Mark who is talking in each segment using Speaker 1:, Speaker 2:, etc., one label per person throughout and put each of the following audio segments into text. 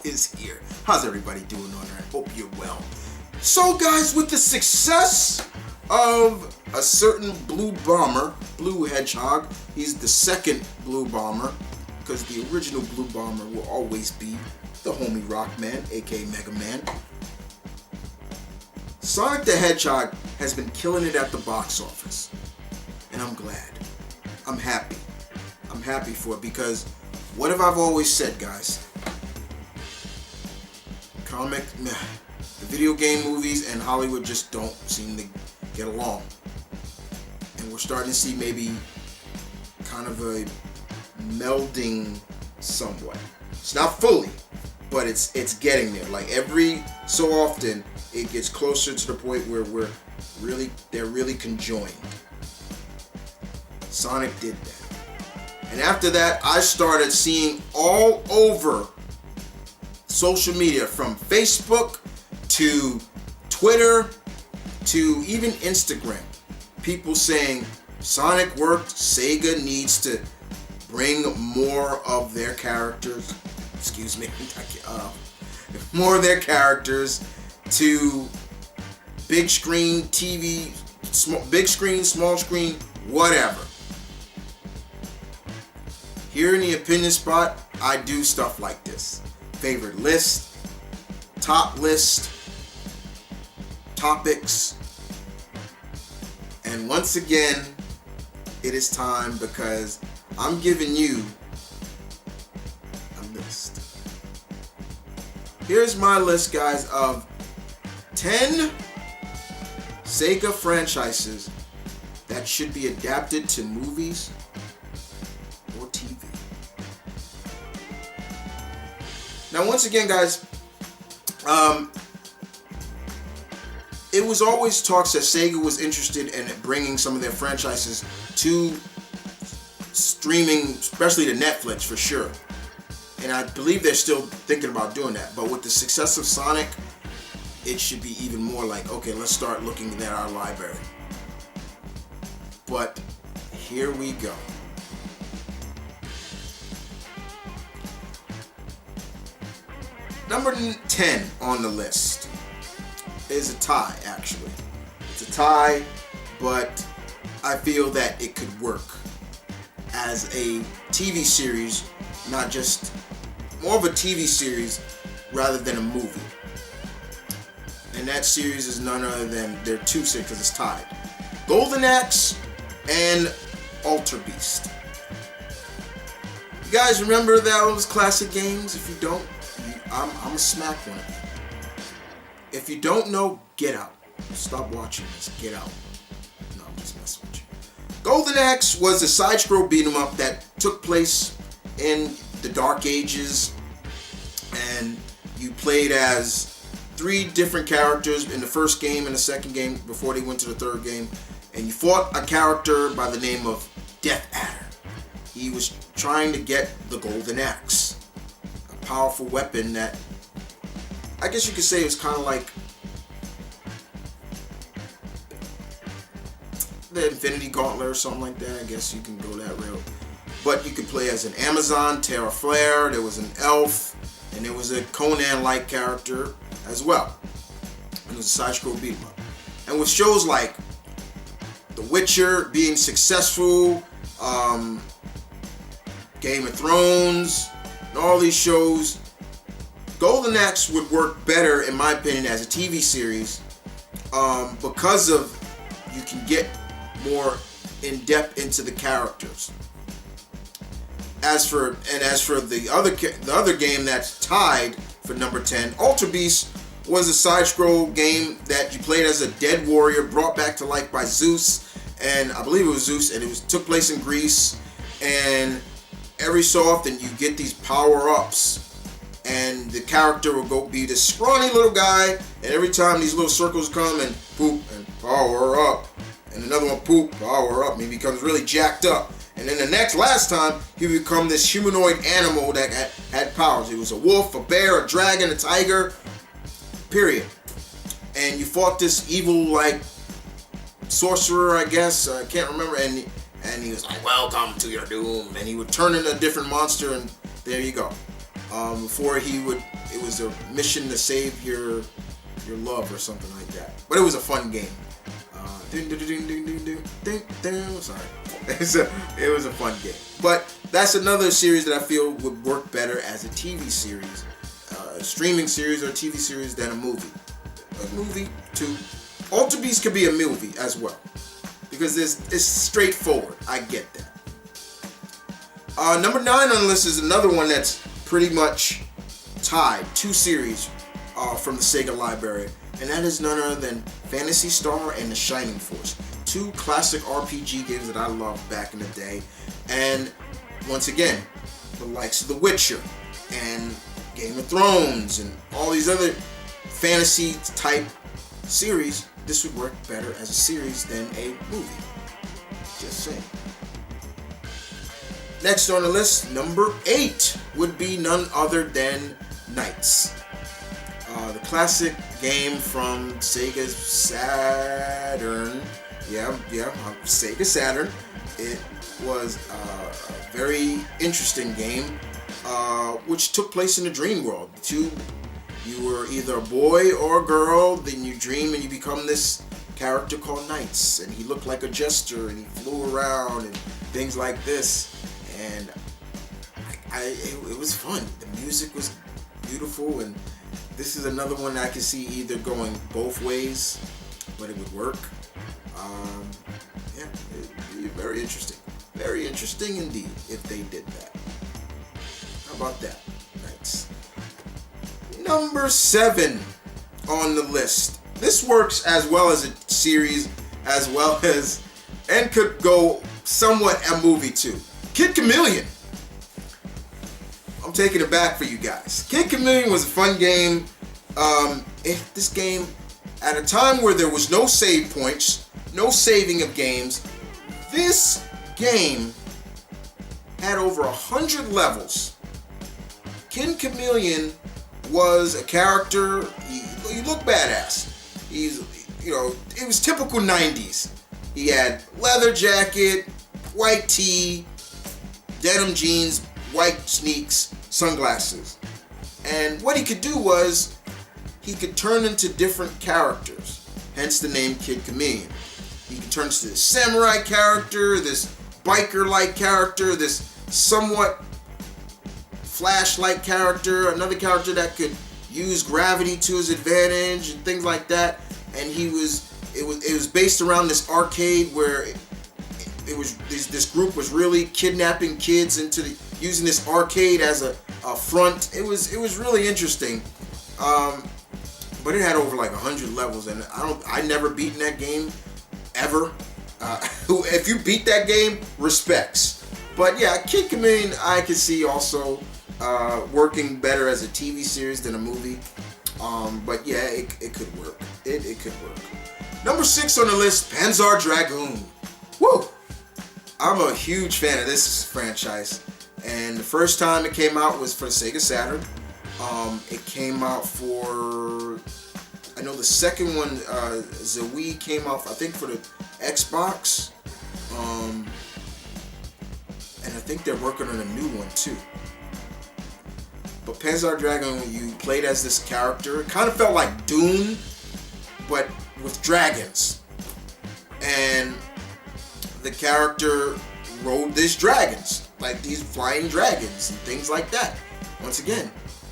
Speaker 1: is here. How's everybody doing on there? I hope you're well. So guys, with the success of a certain blue hedgehog, he's the second blue bomber, because the original blue bomber will always be the homie Rockman, aka Mega Man. Sonic the Hedgehog has been killing it at the box office, and I'm glad. I'm happy. I'm happy for it, because what have I always said, guys? The video game movies and Hollywood just don't seem to get along. And we're starting to see maybe kind of a melding somewhat. It's not fully, but it's getting there. Like every so often, it gets closer to the point where they're really conjoined. Sonic did that. And after that, I started seeing all over social media, from Facebook to Twitter to even Instagram, people saying Sonic worked, Sega needs to bring more of their characters, more of their characters to big screen TV, big screen, small screen, whatever. Here in the opinion spot, I do stuff like this. Favorite list, top list, topics, and once again, it is time, because I'm giving you a list. Here's my list, guys, of 10 Sega franchises that should be adapted to movies or TV. Now, once again, guys, it was always talks that Sega was interested in bringing some of their franchises to streaming, especially to Netflix for sure. And I believe they're still thinking about doing that. But with the success of Sonic, it should be even more like, okay, let's start looking at our library. But here we go. Number 10 on the list is a tie, actually. It's a tie, but I feel that it could work as a TV series, not just more of a TV series rather than a movie. And that series is none other than, they're two because it's tied. Golden Axe and Alter Beast. You guys remember those classic games? If you don't, I'm a smack one. If you don't know, get out. Stop watching this. Get out. No, I'm just messing with you. Golden Axe was a side-scroll beat-em-up that took place in the Dark Ages, and you played as 3 different characters in the first game and the second game before they went to the third game, and you fought a character by the name of Death Adder. He was trying to get the Golden Axe, a powerful weapon that I guess you could say it was kind of like the Infinity Gauntlet or something like that. I guess you can go that route. But you could play as an Amazon, Terra Flare, there was an elf, and there was a Conan-like character as well. And it was a side-scroll beat-em-up. And with shows like The Witcher being successful, Game of Thrones, and all these shows, Golden Axe would work better, in my opinion, as a TV series, because of you can get more in depth into the characters. As for the other game that's tied for number 10, Alter Beast was a side-scroll game that you played as a dead warrior brought back to life by Zeus, and I believe it was Zeus, and took place in Greece. And every so often you get these power-ups, and the character will go be this scrawny little guy, and every time these little circles come and poop and power up, and another one poop, power up, and he becomes really jacked up. And then last time, he would become this humanoid animal that had powers. It was a wolf, a bear, a dragon, a tiger, period. And you fought this evil, like, sorcerer, I guess, I can't remember, and he was like, welcome to your doom, and he would turn into a different monster, and there you go. Before it was a mission to save your love or something like that. But it was a fun game. Sorry. It was a fun game. But that's another series that I feel would work better as a TV series, a streaming series or a TV series than a movie. A movie too. Alter Beast could be a movie as well, because it's straightforward. I get that. Number 9 on the list is another one that's pretty much tied. 2 series from the Sega library, and that is none other than Phantasy Star and The Shining Force. 2 classic RPG games that I loved back in the day. And once again, the likes of The Witcher and Game of Thrones and all these other fantasy type series, this would work better as a series than a movie. Just saying. Next on the list, number 8 would be none other than Knights. The classic game from Sega's Saturn. Sega Saturn. It was a very interesting game, which took place in the dream world. You were either a boy or a girl, then you dream and you become this character called Knights, and he looked like a jester and he flew around and things like this. And it was fun. The music was beautiful, and this is another one I can see either going both ways, but it would work. It'd be very interesting. Very interesting indeed if they did that. How about that? Nice. Number 7 on the list. This works as well as a series, as well as, and could go somewhat a movie too. Kid Chameleon. I'm taking it back for you guys. Kid Chameleon was a fun game. This game, at a time where there was no save points, no saving of games, this game had over 100 levels. Kid Chameleon was a character. He looked badass. It was typical 90s. He had leather jacket, white tee, denim jeans, white sneaks, sunglasses. And what he could do was he could turn into different characters, hence the name Kid Chameleon. He could turn into this samurai character, this biker-like character, this somewhat Flash-like character, another character that could use gravity to his advantage and things like that. And it was based around this arcade where this group was really kidnapping kids into using this arcade as a front. It was really interesting. But it had over like 100 levels, and I never beaten that game ever. If you beat that game, respects. But yeah, Kid Chameleon I could see also working better as a TV series than a movie. But yeah, it could work. It could work. Number 6 on the list, Panzer Dragoon. Woo! I'm a huge fan of this franchise, and the first time it came out was for the Sega Saturn. It came out for, I know the second one, Zoe came out, I think, for the Xbox. And I think they're working on a new one too. But Panzer Dragoon, you played as this character. It kind of felt like Doom, but with dragons. And the character rode these dragons, like these flying dragons and things like that. Once again,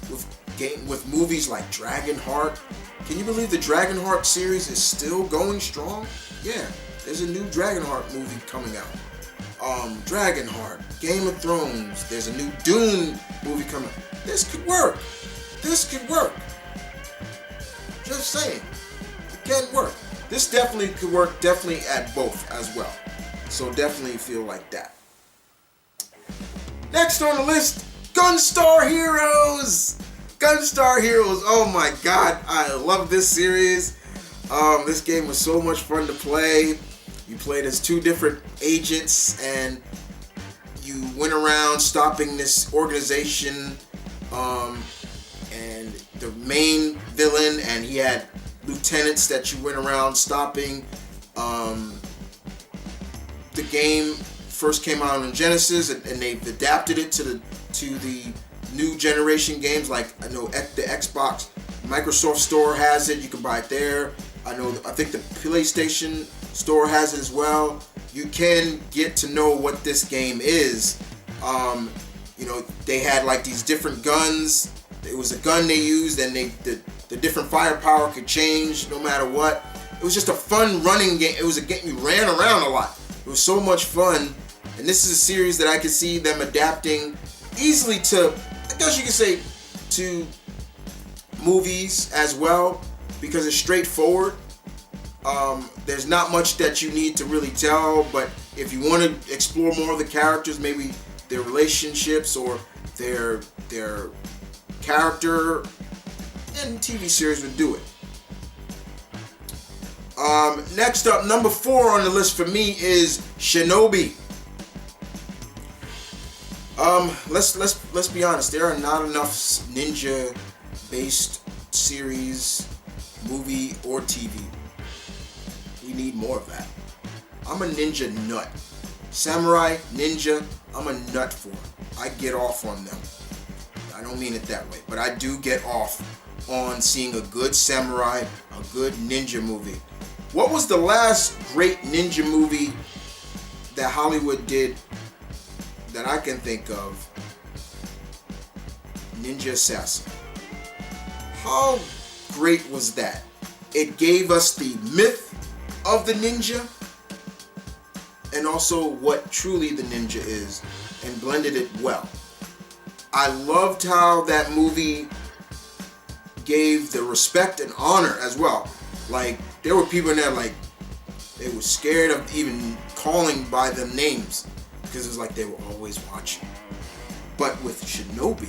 Speaker 1: with movies like Dragonheart. Can you believe the Dragonheart series is still going strong? Yeah, there's a new Dragonheart movie coming out. Dragonheart, Game of Thrones, there's a new Dune movie coming out. This could work. This could work. Just saying. It can work. This definitely could work, definitely at both as well. So definitely feel like that. Next on the list, Gunstar Heroes. Gunstar Heroes. Oh my god, I love this series. This game was so much fun to play. You played as 2 different agents and you went around stopping this organization, and the main villain, and he had lieutenants that you went around stopping. The game first came out on Genesis, and they've adapted it to the new generation games, like I know the Xbox, Microsoft Store has it. You can buy it there. I think the PlayStation Store has it as well. You can get to know what this game is. They had like these different guns. It was a gun they used, and the different firepower could change no matter what. It was just a fun running game. It was a game you ran around a lot. It was so much fun. And this is a series that I could see them adapting easily to, I guess you could say, to movies as well, because it's straightforward. There's not much that you need to really tell, but if you want to explore more of the characters, maybe their relationships or their character, and TV series would do it. Next up, number 4 on the list for me is Shinobi. Let's be honest. There are not enough ninja-based series, movie, or TV. We need more of that. I'm a ninja nut. Samurai, ninja, I'm a nut for it. I get off on them. I don't mean it that way, but I do get off on seeing a good samurai, a good ninja movie. What was the last great ninja movie that Hollywood did that I can think of? Ninja Assassin. How great was that? It gave us the myth of the ninja and also what truly the ninja is, and blended it well. I loved how that movie gave the respect and honor as well. Like, there were people in there, like, they were scared of even calling by them names because it was like they were always watching. But with Shinobi,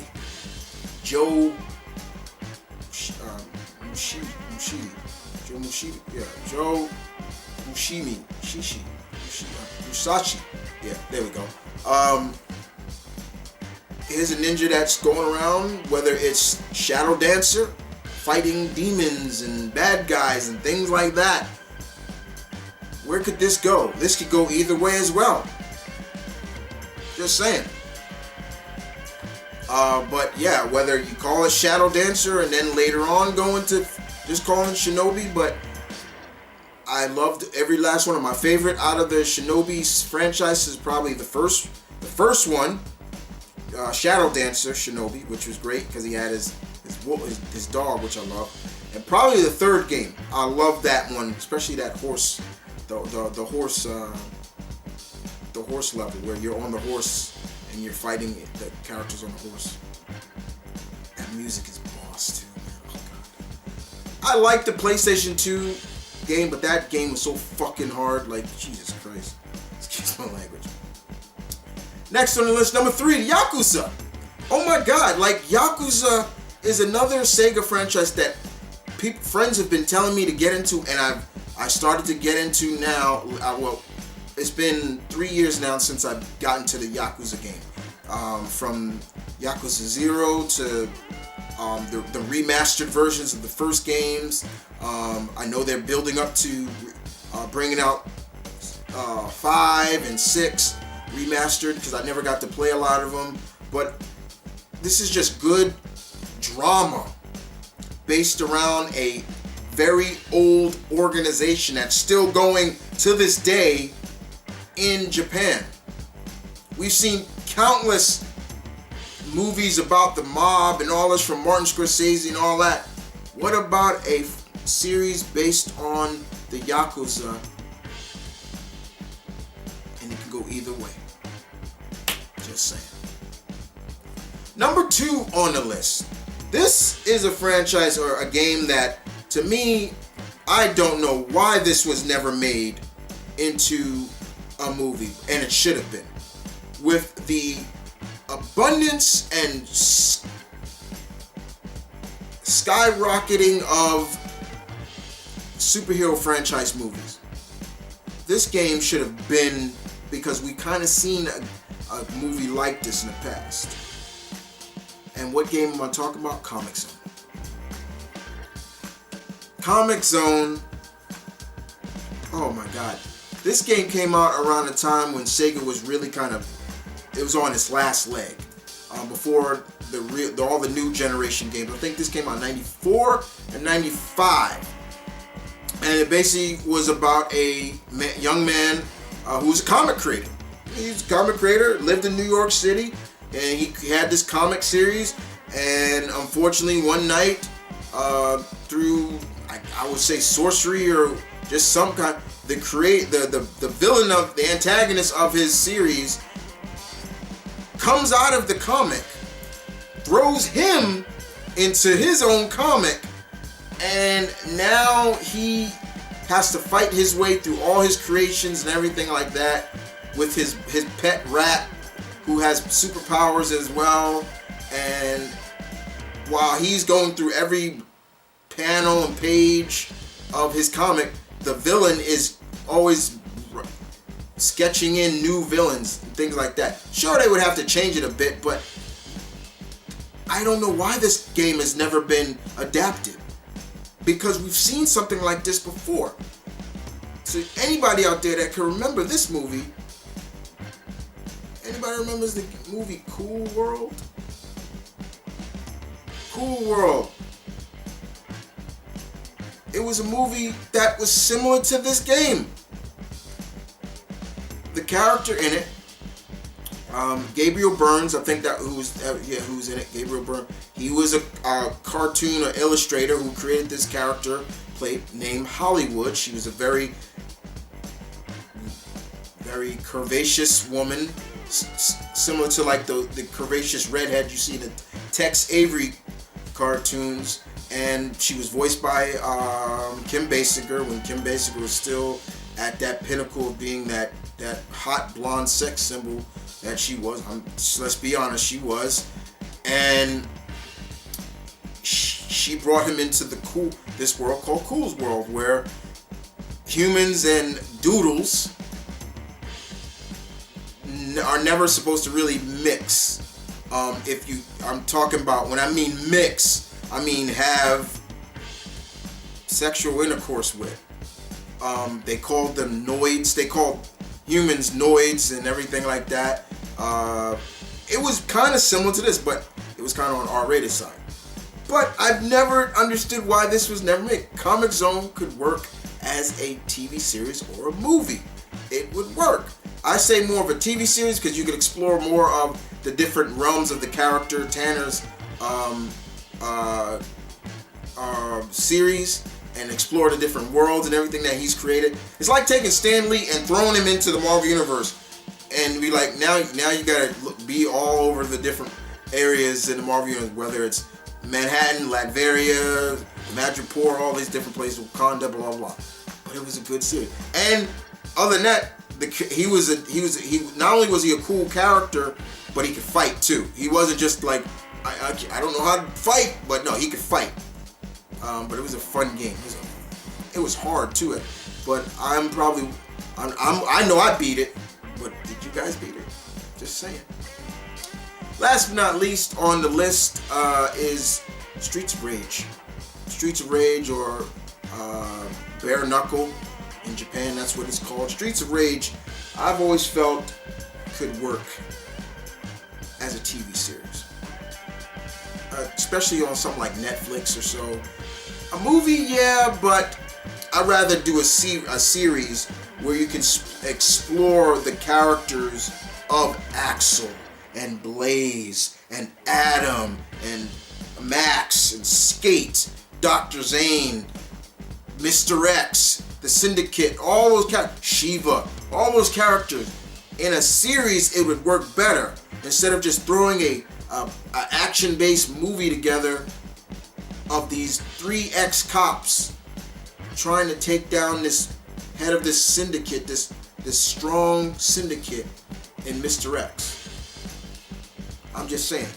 Speaker 1: Joe Musashi. Yeah, there we go. Here's a ninja that's going around, whether it's Shadow Dancer, fighting demons and bad guys and things like that. Where could this go? This could go either way as well. Just saying. But yeah, whether you call it Shadow Dancer and then later on go into just calling it Shinobi, but I loved every last one. Of my favorite out of the Shinobi franchise is probably the first one, Shadow Dancer Shinobi, which was great because he had his dog, which I love, and probably the third game. I love that one, especially that horse, the horse level where you're on the horse and you're fighting the characters on the horse. That music is boss too, man. Oh god. I like the PlayStation 2 game, but that game was so fucking hard. Like, Jesus Christ. Excuse my language. Next on the list, number 3, Yakuza. Oh my god, like Yakuza is another Sega franchise that friends have been telling me to get into, and I started to get into now. It's been 3 years now since I've gotten to the Yakuza game. From Yakuza 0 to the remastered versions of the first games. I know they're building up to bringing out 5 and 6 remastered because I never got to play a lot of them. But this is just good drama based around a very old organization that's still going to this day in Japan. We've seen countless movies about the mob and all this from Martin Scorsese and all that. What about a series based on the Yakuza? And it can go either way. Just saying. Number 2 on the list. This is a franchise or a game that, to me, I don't know why this was never made into a movie, and it should have been. With the abundance and skyrocketing of superhero franchise movies, this game should have been, because we kind of seen a movie like this in the past. And what game am I talking about? Comic Zone. Comic Zone. Oh my god. This game came out around the time when Sega was really it was on its last leg. Before all the new generation games. I think this came out in 94 and 95. And it basically was about a young man who was a comic creator. He's a comic creator, lived in New York City, and he had this comic series. And unfortunately, one night, through I would say sorcery or just some kind, the villain of the antagonist of his series comes out of the comic, throws him into his own comic, and now he has to fight his way through all his creations and everything like that with his pet rat who has superpowers as well. And while he's going through every panel and page of his comic, the villain is always sketching in new villains and things like that. Sure, they would have to change it a bit, but I don't know why this game has never been adapted, because we've seen something like this before. So anybody out there that can remember this movie, anybody remembers the movie Cool World? Cool World. It was a movie that was similar to this game. The character in it, Gabriel Burns, I think who's in it. Gabriel Burns. He was a cartoon or illustrator who created this character, named Hollywood. She was a very, very curvaceous woman, similar to like the curvaceous redhead you see in the Tex Avery cartoons. And she was voiced by Kim Basinger when Kim Basinger was still at that pinnacle of being that hot blonde sex symbol that she was. Let's be honest, she was. And she brought him into this world called Cool's World, where humans and doodles are never supposed to really mix. I'm talking about, when I mean mix, I mean have sexual intercourse with. They called them noids. They called humans noids and everything like that. It was kind of similar to this, but it was kind of on R-rated side. But I've never understood why this was never made. Comic Zone could work as a TV series or a movie. It would work. I say more of a TV series because you could explore more of the different realms of the character Tanner's series, and explore the different worlds and everything that he's created. It's like taking Stan Lee and throwing him into the Marvel Universe and be like, now you gotta be all over the different areas in the Marvel Universe, whether it's Manhattan, Latveria, Madripoor, all these different places, Wakanda, blah blah blah. But it was a good series. And other than that, he not only was he a cool character, but he could fight too. He wasn't just like, I don't know how to fight, but no, he could fight. But it was a fun game. It was hard too, but I know I beat it. But did you guys beat it? Just saying. Last but not least on the list is Streets of Rage. Streets of Rage, or Bare Knuckle in Japan, that's what it's called. Streets of Rage, I've always felt could work as a TV series. Especially on something like Netflix or so. A movie, yeah, but I'd rather do a series where you can explore the characters of Axel and Blaze and Adam and Max and Skate, Dr. Zane, Mr. X, the Syndicate, all those characters, Shiva, all those characters. In a series, it would work better instead of just throwing a action-based movie together of these 3 ex-cops trying to take down this head of this syndicate, this strong syndicate in Mr. X. I'm just saying,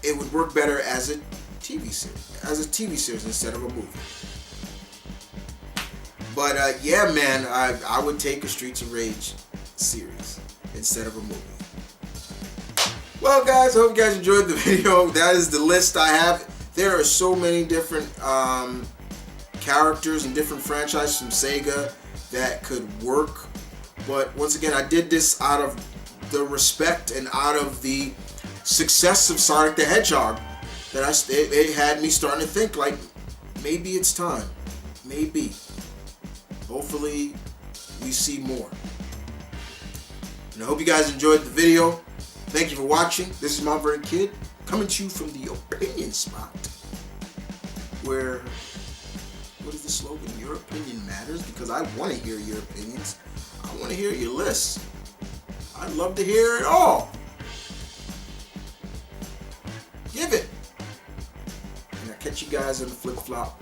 Speaker 1: it would work better as a TV series instead of a movie. But yeah, man, I would take a Streets of Rage series instead of a movie. Well, guys, I hope you guys enjoyed the video. That is the list I have. There are so many different characters and different franchises from Sega that could work. But once again, I did this out of the respect and out of the success of Sonic the Hedgehog that it had me starting to think like maybe it's time. Maybe. Hopefully we see more. And I hope you guys enjoyed the video. Thank you for watching. This is Mount Vernon Kid coming to you from the opinion spot. Where, what is the slogan? Your opinion matters, because I want to hear your opinions. I want to hear your lists. I'd love to hear it all. Give it. And I'll catch you guys on the flip flop.